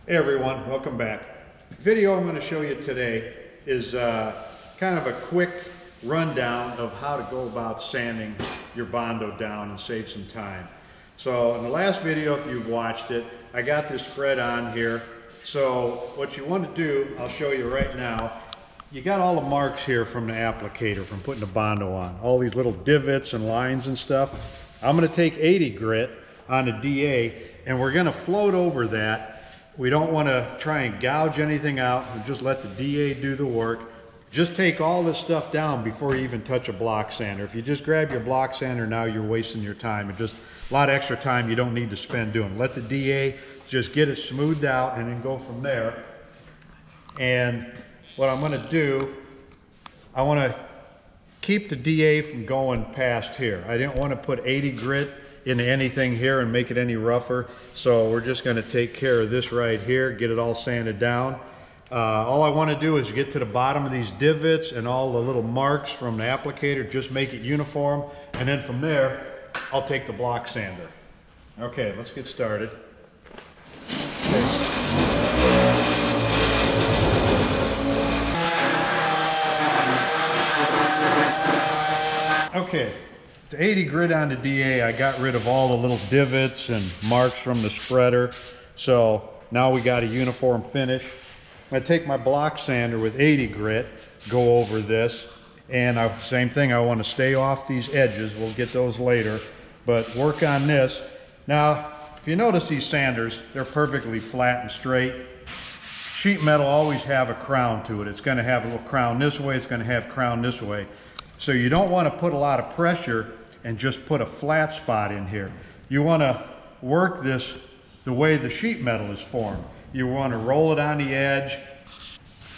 Hey everyone, welcome back. The video I'm going to show you today is kind of a quick rundown of how to go about sanding your Bondo down and save some time. So in the last video, if you've watched it, I got this spread on here. So what you want to do, I'll show you right now. You got all the marks here from the applicator from putting the Bondo on. All these little divots and lines and stuff. I'm going to take 80 grit on the DA and we're going to float over that. We don't want to try and gouge anything out and just let the DA do the work. Just take all this stuff down before you even touch a block sander. If you just grab your block sander now, you're wasting your time. It's just a lot of extra time you don't need to spend doing. Let the DA just get it smoothed out and then go from there. And what I'm going to do, I want to keep the DA from going past here. I didn't want to put 80 grit into anything here and make it any rougher. So we're just going to take care of this right here, get it all sanded down. All I want to do is get to the bottom of these divots and all the little marks from the applicator, just make it uniform. And then from there, I'll take the block sander. Okay, let's get started. Okay, to 80 grit on the DA, I got rid of all the little divots and marks from the spreader. So now we got a uniform finish. I'm going to take my block sander with 80 grit, go over this, and same thing, I want to stay off these edges. We'll get those later, but work on this. Now, if you notice these sanders, they're perfectly flat and straight. Sheet metal always have a crown to it. It's going to have a little crown this way, it's going to have crown this way. So you don't want to put a lot of pressure and just put a flat spot in here. You want to work this the way the sheet metal is formed. You want to roll it on the edge.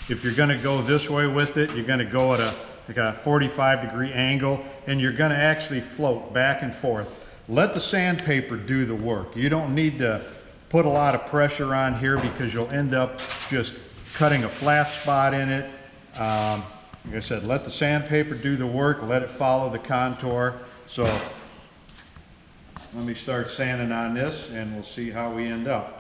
If you're going to go this way with it, you're going to go at like a 45-degree angle, and you're going to actually float back and forth. Let the sandpaper do the work. You don't need to put a lot of pressure on here because you'll end up just cutting a flat spot in it. Like I said, let the sandpaper do the work, let it follow the contour. So let me start sanding on this and we'll see how we end up.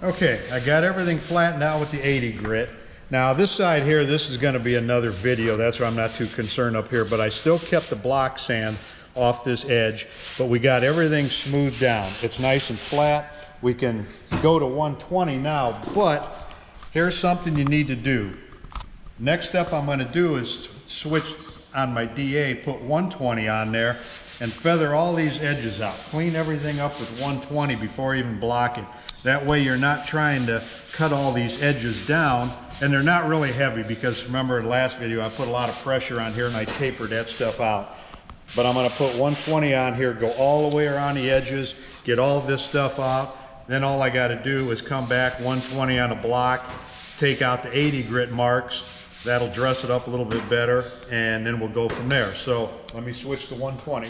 Okay, I got everything flattened out with the 80 grit. Now this side here, this is going to be another video. That's why I'm not too concerned up here, but I still kept the block sand off this edge, but we got everything smoothed down. It's nice and flat. We can go to 120 now, but here's something you need to do. Next step I'm going to do is switch on my DA, put 120 on there and feather all these edges out. Clean everything up with 120 before even block it. That way you're not trying to cut all these edges down, and they're not really heavy because remember the last video I put a lot of pressure on here and I tapered that stuff out. But I'm going to put 120 on here, go all the way around the edges, get all this stuff out. Then all I got to do is come back 120 on a block, take out the 80 grit marks. That'll dress it up a little bit better, and then we'll go from there. So let me switch to 120.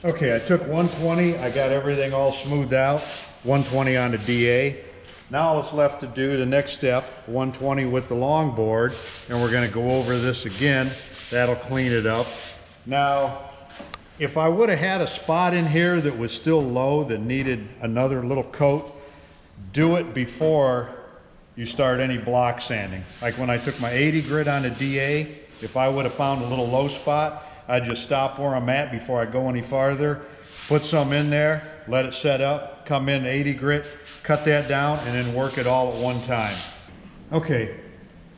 Okay, I took 120, I got everything all smoothed out, 120 on the DA. Now what's left to do, the next step, 120 with the longboard, and we're going to go over this again. That'll clean it up. Now, if I would have had a spot in here that was still low, that needed another little coat, do it before you start any block sanding. Like when I took my 80 grit on the DA, if I would have found a little low spot, I'd just stop where I'm at before I go any farther, put some in there, let it set up, come in 80 grit, cut that down, and then work it all at one time. Okay,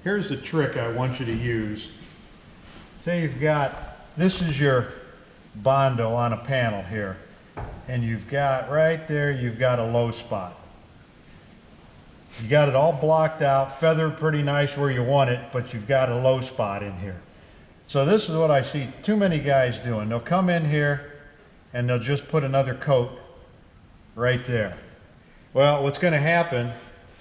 here's the trick I want you to use. Say you've got, this is your Bondo on a panel here, and you've got right there, you've got a low spot. You got it all blocked out, feathered pretty nice where you want it, but you've got a low spot in here. So this is what I see too many guys doing. They'll come in here and they'll just put another coat right there. Well, what's going to happen,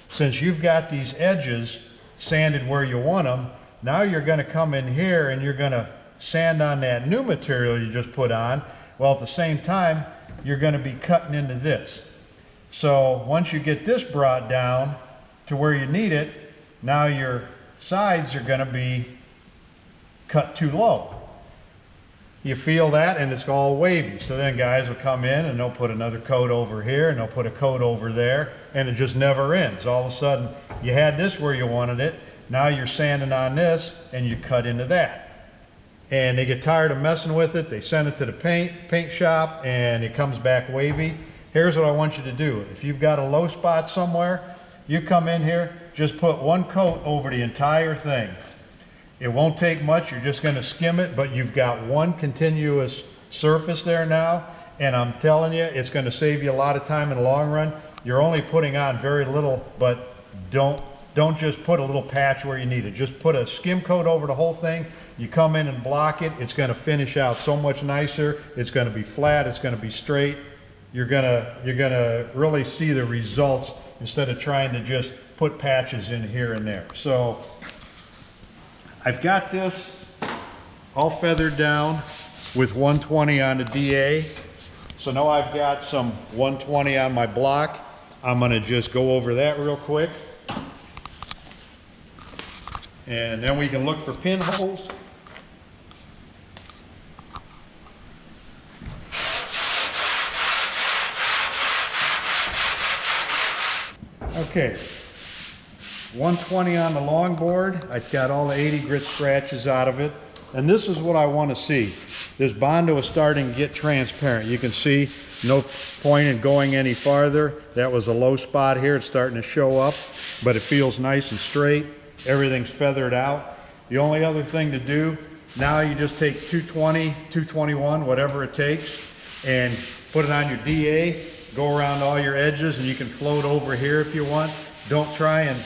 since you've got these edges sanded where you want them. Now you're going to come in here and you're going to sand on that new material you just put on. Well, at the same time, you're going to be cutting into this. So once you get this brought down to where you need it, now your sides are going to be cut too low. You feel that, and it's all wavy. So then guys will come in and they'll put another coat over here and they'll put a coat over there, and it just never ends. All of a sudden you had this where you wanted it, now you're sanding on this and you cut into that. And they get tired of messing with it, they send it to the paint shop, and it comes back wavy. Here's what I want you to do. If you've got a low spot somewhere, you come in here, just put one coat over the entire thing. It won't take much, you're just going to skim it, but you've got one continuous surface there now, and I'm telling you, it's going to save you a lot of time in the long run. You're only putting on very little, but don't just put a little patch where you need it. Just put a skim coat over the whole thing. You come in and block it, it's going to finish out so much nicer. It's going to be flat, it's going to be straight. You're gonna really see the results instead of trying to just put patches in here and there. So I've got this all feathered down with 120 on the DA. So now I've got some 120 on my block. I'm gonna just go over that real quick. And then we can look for pinholes. Okay, 120 on the longboard. I've got all the 80 grit scratches out of it. And this is what I want to see. This Bondo is starting to get transparent. You can see no point in going any farther. That was a low spot here. It's starting to show up, but it feels nice and straight. Everything's feathered out. The only other thing to do, now you just take 220, 221, whatever it takes, and put it on your DA. Go around all your edges, and you can float over here if you want. Don't try and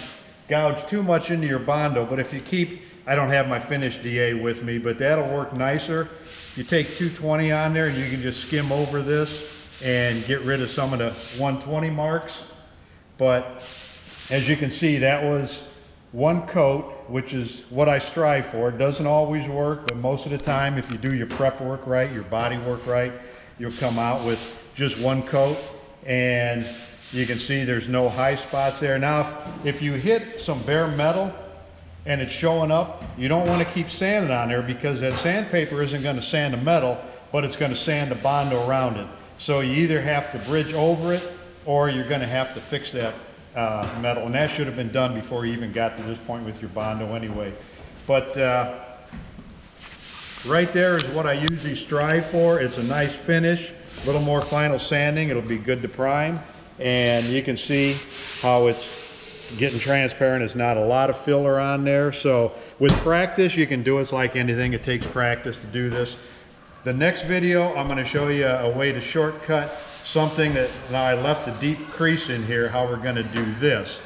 gouge too much into your Bondo, but if you keep, I don't have my finished DA with me, but that'll work nicer. You take 220 on there and you can just skim over this and get rid of some of the 120 marks. But as you can see, that was one coat, which is what I strive for. It doesn't always work, but most of the time, if you do your prep work right, your body work right, you'll come out with just one coat. And you can see there's no high spots there. Now, if you hit some bare metal and it's showing up, you don't want to keep sanding on there, because that sandpaper isn't going to sand the metal, but it's going to sand the Bondo around it. So you either have to bridge over it, or you're going to have to fix that metal. And that should have been done before you even got to this point with your Bondo anyway. But right there is what I usually strive for. It's a nice finish. A little more final sanding, it'll be good to prime. And you can see how it's getting transparent. There's not a lot of filler on there. So with practice, you can do it. It's like anything, it takes practice to do this. The next video, I'm gonna show you a way to shortcut something that, now I left a deep crease in here, how we're gonna do this.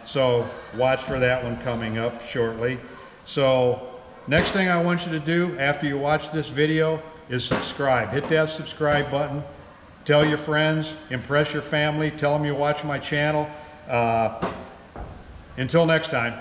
So watch for that one coming up shortly. So next thing I want you to do after you watch this video is subscribe. Hit that subscribe button. Tell your friends, impress your family, tell them you watch my channel. Until next time.